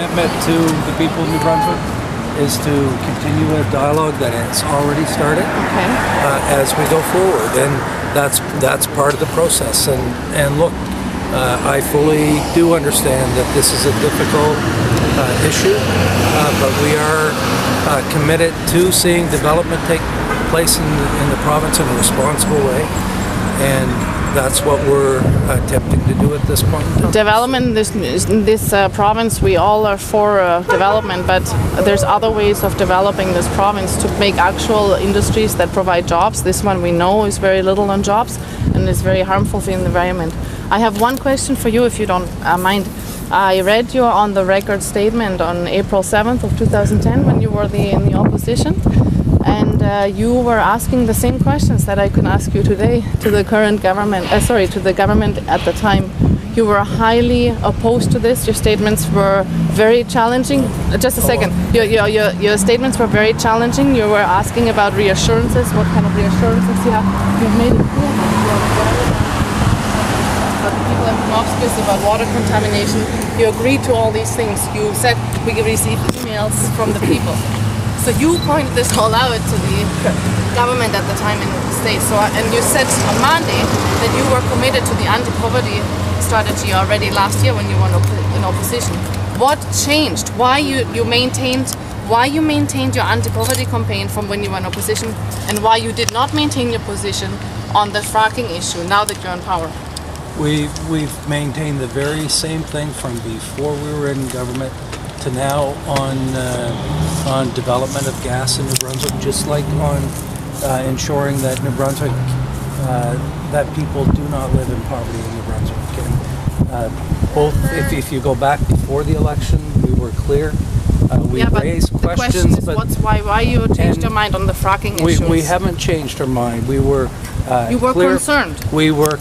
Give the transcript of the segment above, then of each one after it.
commitment to the people of New Brunswick is to continue a dialogue that has already started as we go forward, and that's part of the process. And look, I fully do understand that this is a difficult issue, but we are committed to seeing development take place in the province in a responsible way, and that's what we're attempting to do at this point. Development in this province, we all are for development, but there's other ways of developing this province to make actual industries that provide jobs. This one we know is very little on jobs and is very harmful for the environment. I have one question for you, if you don't mind. I read your on the record statement on April 7th of 2010 when you were in the opposition. And you were asking the same questions that I can ask you today to the current government, to the government at the time. You were highly opposed to this. Your statements were very challenging. Just a second. Your statements were very challenging. You were asking about reassurances, what kind of reassurances you have. You've made it clear about the people in Penobscot, about water contamination. You agreed to all these things. You said we received emails from the people. So you pointed this all out to the government at the time in the States. And you said on Monday that you were committed to the anti-poverty strategy already last year when you were in opposition. What changed? Why you maintained your anti-poverty campaign from when you were in opposition, and why you did not maintain your position on the fracking issue now that you're in power? We've maintained the very same thing from before we were in government to now on development of gas in New Brunswick, just like on ensuring that New Brunswick, that people do not live in poverty in New Brunswick. And both, if you go back before the election, we were clear. We raised questions, but why you changed your mind on the fracking issue? We haven't changed our mind. We were you were clear, concerned. We were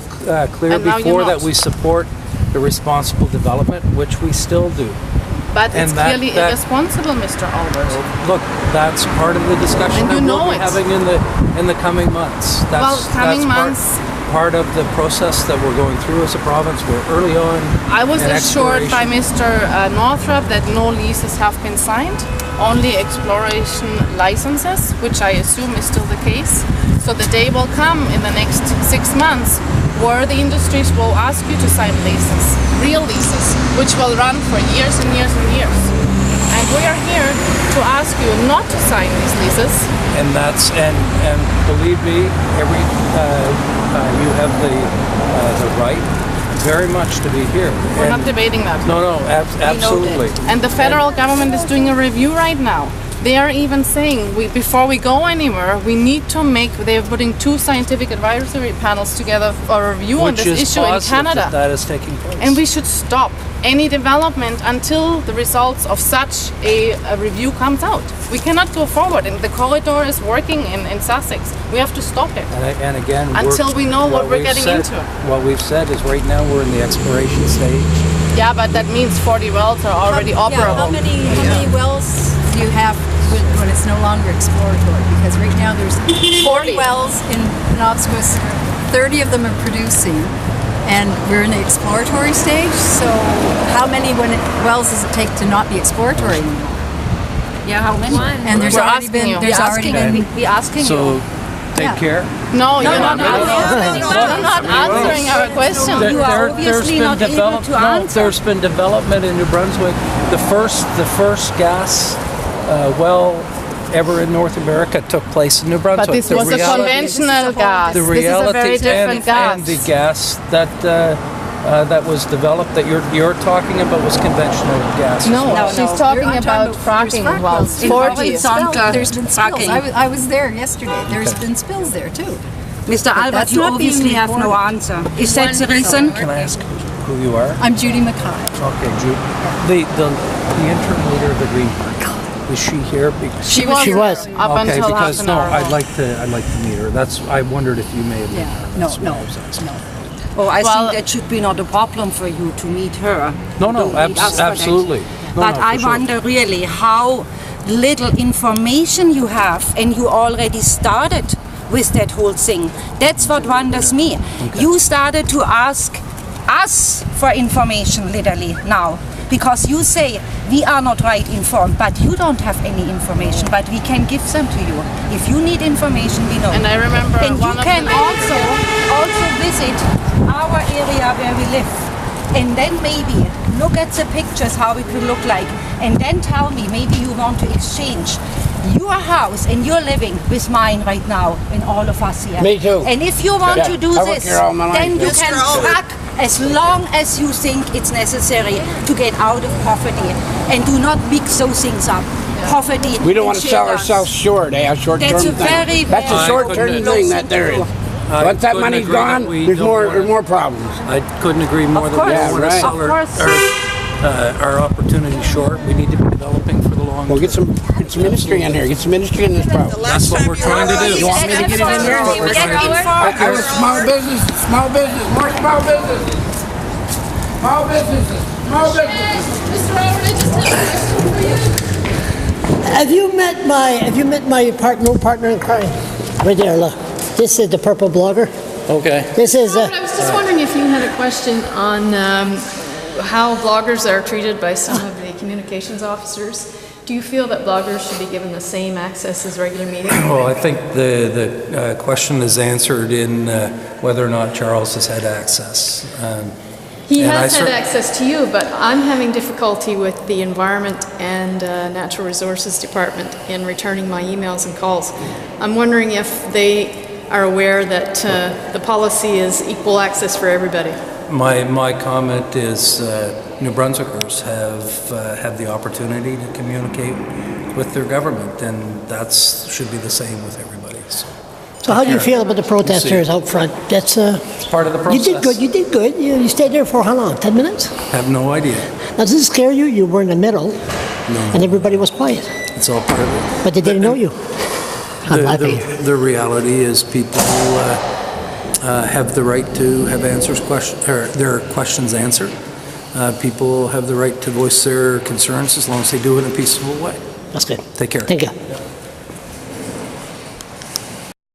clear before that we support the responsible development, which we still do. But it's clearly irresponsible, Mr. Albert. Look, that's part of the discussion that we'll be having in the coming months. That's part of the process that we're going through as a province. We're early on. I was assured by Mr. Northrop that no leases have been signed, only exploration licenses, which I assume is still the case. So the day will come in the next 6 months where the industries will ask you to sign leases, real leases, which will run for years and years and years. And we are here to ask you not to sign these leases. And that's and believe me, you have the right very much to be here. We're not debating that. No, absolutely. And the federal government is doing a review right now. They are even saying before we go anywhere, we need to they're putting 2 scientific advisory panels together for a review on this issue in Canada. That is taking place. And we should stop any development until the results of such a review comes out. We cannot go forward, and the corridor is working in Sussex. We have to stop it. And again, until we know what we're getting into. What we've said is right now we're in the exploration stage. Yeah, but that means 40 wells are already operable. How many wells do you have when it's no longer exploratory? Because right now there's 40 wells in Penobscot, 30 of them are producing, and we're in the exploratory stage. So how many wells does it take to not be exploratory anymore? Yeah, how many? And there's already been. We're asking you. Take care. No, you're not answering our question. You are obviously not able to answer. There's been development in New Brunswick. The first gas well ever in North America took place in New Brunswick. But this was a conventional gas. The reality this is a very different gas. And the gas that was developed that you're talking about was conventional gas. No, she's talking about fracking wells. 40. There's been spills. I was there yesterday. There's been spills there too. Mr. Albert, you obviously have no answer. Is that the reason? Can I ask who you are? I'm Judy Mackay. Okay, Judy. The interim leader of the Green Party. Is she here? She was. Up until because half an hour I'd like to meet her. I wondered if you may have met her. No. Oh, I think that should be not a problem for you to meet her. No, absolutely. But I wonder really how little information you have, and you already started with that whole thing. That's what wonders me. Okay. You started to ask us for information literally now. Because you say we are not right informed, but you don't have any information, but we can give them to you. If you need information, we know. And I remember and one you of can the also visit our area where we live, and then maybe look at the pictures how it will look like, and then tell me maybe you want to exchange your house and you're living with mine right now, and all of us here. Me too. And if you want to do I work this, here all my life. then you Yes, can girl. track as long as you think it's necessary to get out of poverty, and do not mix those things up. Poverty. We don't want and to sell share gas. ourselves short, short-term That's a thing. very, That's a very short-term couldn't- thing that there is. Once that couldn't money's agree that gone, we there's don't more, want- more problems. I couldn't agree more that we course. don't want to Yeah, sell right. Of course. our opportunity short. We need to be developing for the long Well, term. get some industry in here. Get some industry in this problem. That's what we're trying to do. You want me to get it in there? I was small business, more small business. Small businesses, small businesses. Have you met my partner in crime? Right there, look. This is the purple blogger. Okay. This is I was just wondering if you had a question on how bloggers are treated by some of the communications officers. Do you feel that bloggers should be given the same access as regular media? Well, I think the question is answered in whether or not Charles has had access. He And I has had cer- access to you, but I'm having difficulty with the Environment and Natural Resources Department in returning my emails and calls. I'm wondering if they are aware that the policy is equal access for everybody. My comment is New Brunswickers have the opportunity to communicate with their government, and that should be the same with everybody. so. How do you feel about the protesters out front? That's It's part of the you process. did good. You did good. You stayed there for how long? 10 minutes? Have no idea. Now, does it scare you? You were in the middle, and everybody was quiet, It's all part of it. but they didn't know you. I'm laughing. The reality is people have the right to have their questions answered. People have the right to voice their concerns as long as they do it in a peaceful way. That's good. Take care. Thank you.